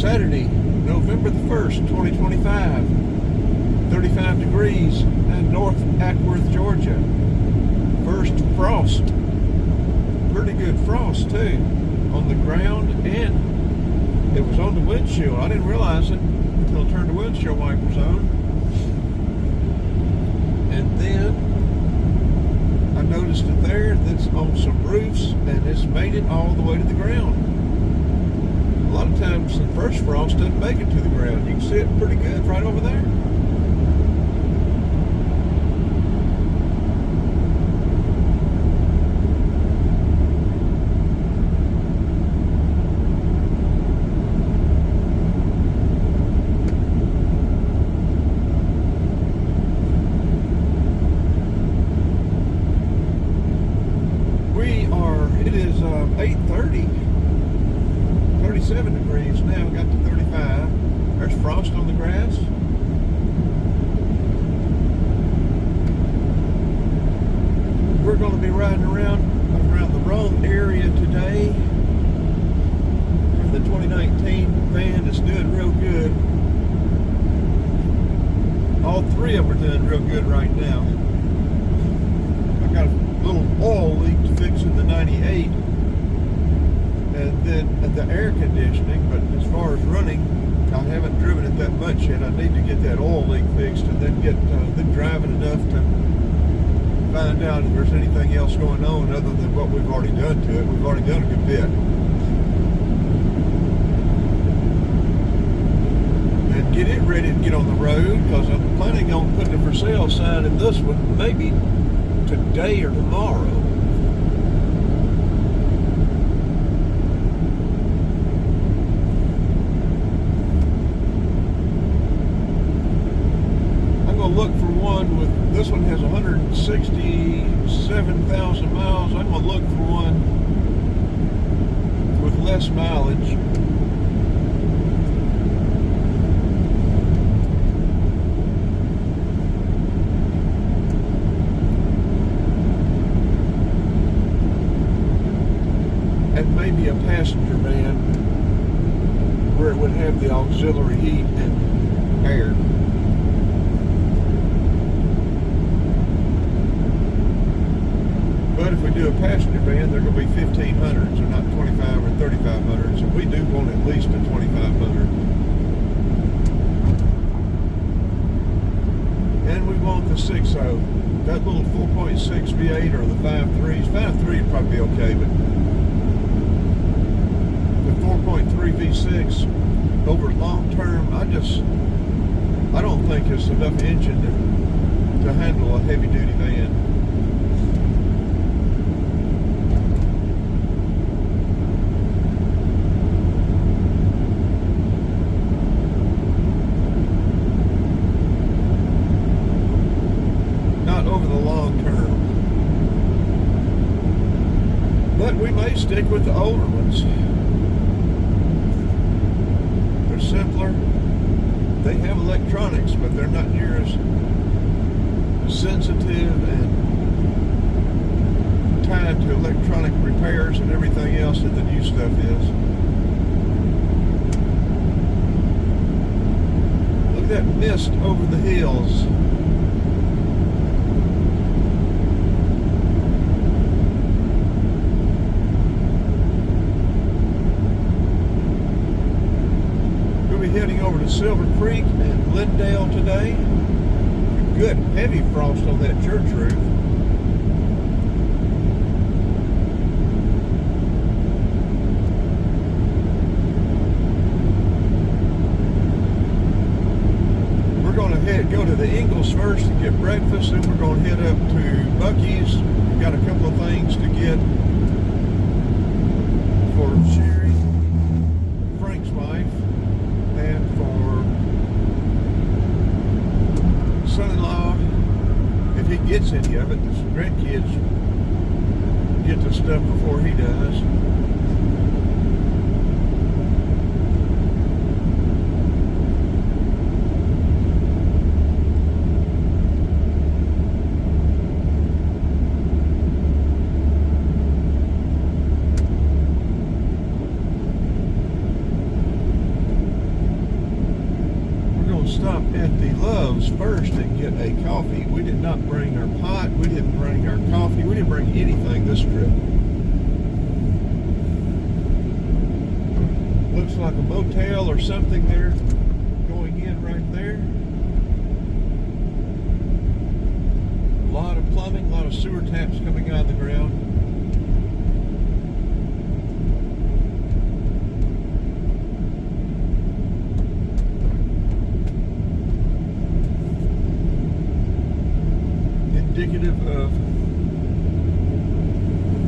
Saturday, November the 1st, 2025, 35 degrees in North Ackworth, Georgia. First frost, pretty good frost too, on the ground, and it was on the windshield. I didn't realize it until I turned the windshield wipers on. And then I noticed it there, that's on some roofs, and it's made it all the way to the ground. A lot of times the first frost doesn't make it to the ground. You can see it pretty good right over there. It is 8:30, 37 degrees now, got to 35. There's frost on the grass. We're going to be riding around the Rome area today. The 2019 van is doing real good. All three of them are doing real good right now. I got a little oil leak to fix in the 98, and then the air conditioning, but as far as running, I haven't driven it that much yet. I need to get that oil leak fixed and then get driving enough to find out if there's anything else going on other than what we've already done to it. We've already done a good bit. And get it ready to get on the road, because I'm planning on putting a for sale sign in this one, maybe today or tomorrow. I'm going to look for one with, this one has 167,000 miles. I'm going to look for one with less mileage. And maybe a passenger van where it would have the auxiliary heat and air. But if we do a passenger van, they're going to be 1500s or not 25 or 3500s, and we do want at least a 2500. And we want the 6.0, that little 4.6 V8 or the 5.3s. 5.3 would probably be okay, but 4.3 V6 over long term, I don't think it's enough engine to handle a heavy duty van. Not over the long term. But we may stick with the older ones. Simpler. They have electronics, but they're not near as sensitive and tied to electronic repairs and everything else that the new stuff is. Look at that mist over the hills. Heading over to Silver Creek and Glendale today. Good heavy frost on that church roof. We're going to go to the Ingles first to get breakfast, then we're going to head up to Buc-ee's. We've got a couple of things to get for Sherry, Frank's wife, and for son-in-law, if he gets any of it. The grandkids get the stuff before he does. gloves first and get a coffee. We did not bring our pot. We didn't bring our coffee. We didn't bring anything this trip. Looks like a motel or something there going in right there. A lot of plumbing, a lot of sewer taps coming out of the ground. Indicative of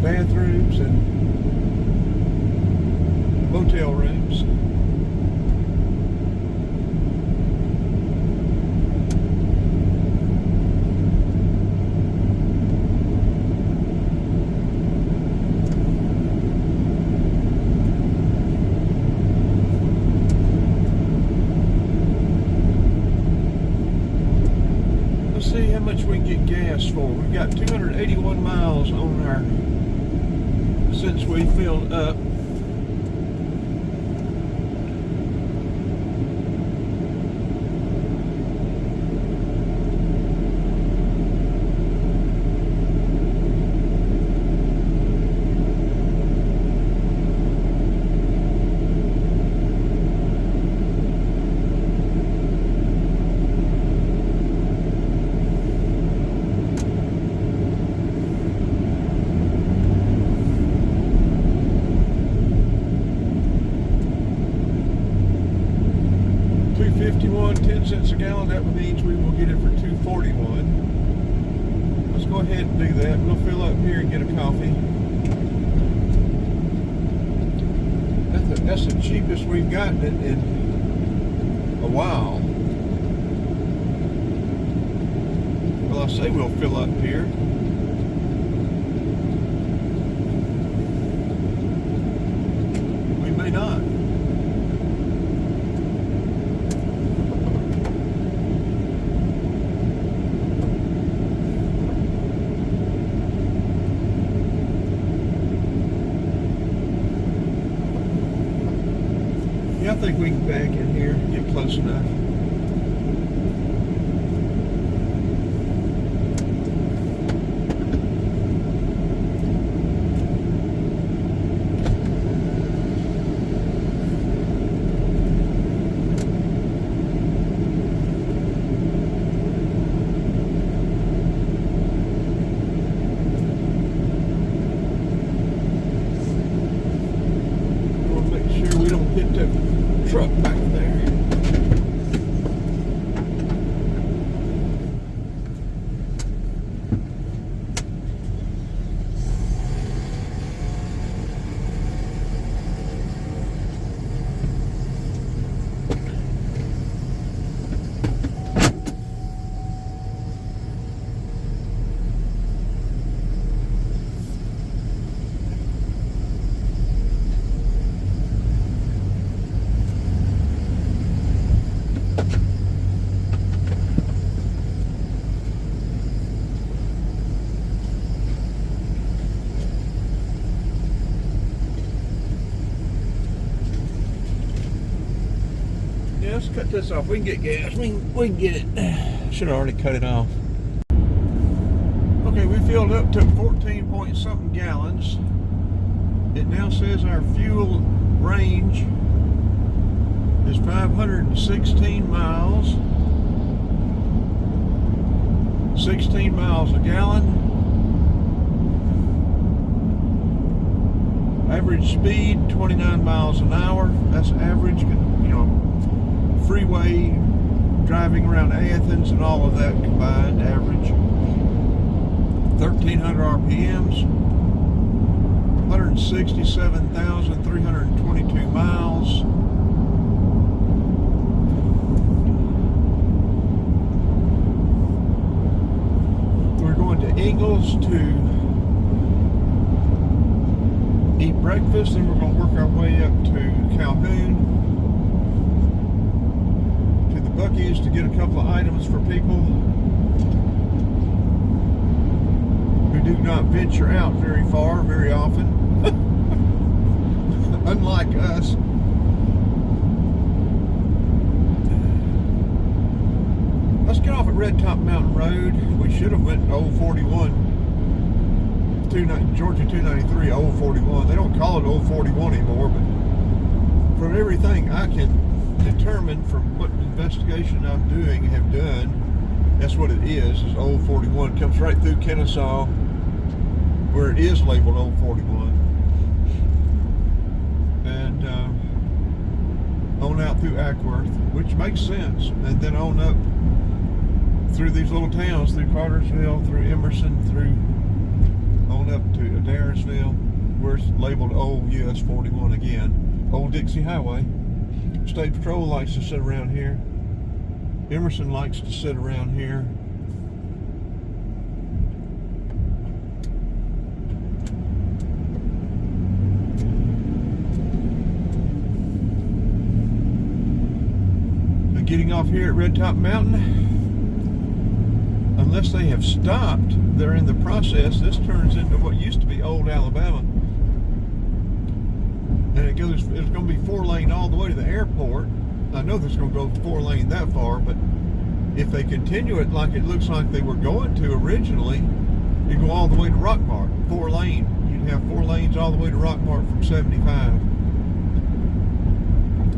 bathrooms and motel rooms. Let's see how much we can get gas for. We've got 281 miles on our, since we filled up. $0.10 a gallon. That means we will get it for $2.41. Let's go ahead and do that. We'll fill up here and get a coffee. That's the cheapest we've gotten in a while. Well, I say we'll fill up here. We may not. I think we can back in here, get close enough. We'll make sure we don't hit that truck back there. Let's cut this off. We can get gas. We can get it. Should have already cut it off. Okay, we filled up to 14 point something gallons. It now says our fuel range is 516 miles. 16 miles a gallon. Average speed 29 miles an hour. That's average, you know, freeway driving around Athens and all of that combined average. 1,300 RPMs, 167,322 miles. We're going to Ingalls to eat breakfast, and we're going to work our way up to Calhoun, to the Buc-ee's to get a couple of items for people who do not venture out very far, very often, unlike us. Red Top Mountain Road. We should have went Old 41, Georgia 293, Old 41. They don't call it Old 41 anymore, but from everything I can determine from what investigation I'm doing, have done, that's what it is Old 41. It comes right through Kennesaw, where it is labeled Old 41. And on out through Ackworth, which makes sense, and then on up through these little towns, through Cartersville, through Emerson, through on up to Darrowsville, where it's labeled Old US 41 again, Old Dixie Highway. State Patrol likes to sit around here. Emerson likes to sit around here. Getting off here at Red Top Mountain, unless they have stopped, they're in the process. This turns into what used to be Old Alabama, and it's going to be 4-lane all the way to the airport. I know there's going to go 4-lane that far, but if they continue it like it looks like they were going to originally, you go all the way to Rockmart, 4-lane. You'd have 4 lanes all the way to Rockmart from 75.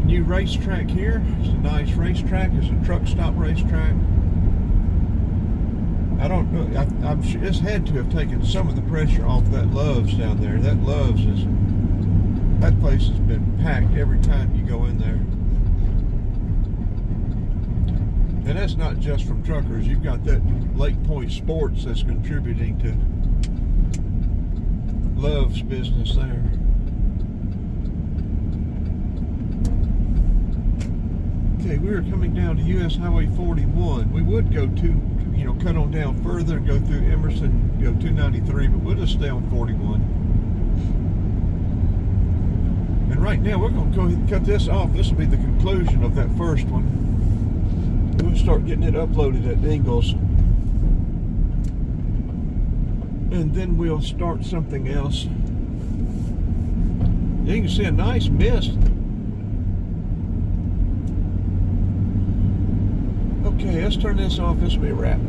New racetrack here. It's a nice racetrack. It's a truck stop racetrack. I don't know. I'm sure it's had to have taken some of the pressure off that Love's down there. That Love's that place has been packed every time you go in there. And that's not just from truckers. You've got that Lake Point Sports that's contributing to Love's business there. Okay, we were coming down to US Highway 41. We would go cut on down further and go through Emerson, 293, but we'll just stay on 41. And right now, we're going to go ahead and cut this off. This will be the conclusion of that first one. We'll start getting it uploaded at Ingalls. And then we'll start something else. You can see a nice mist. Okay, let's turn this off. This will be a wrap.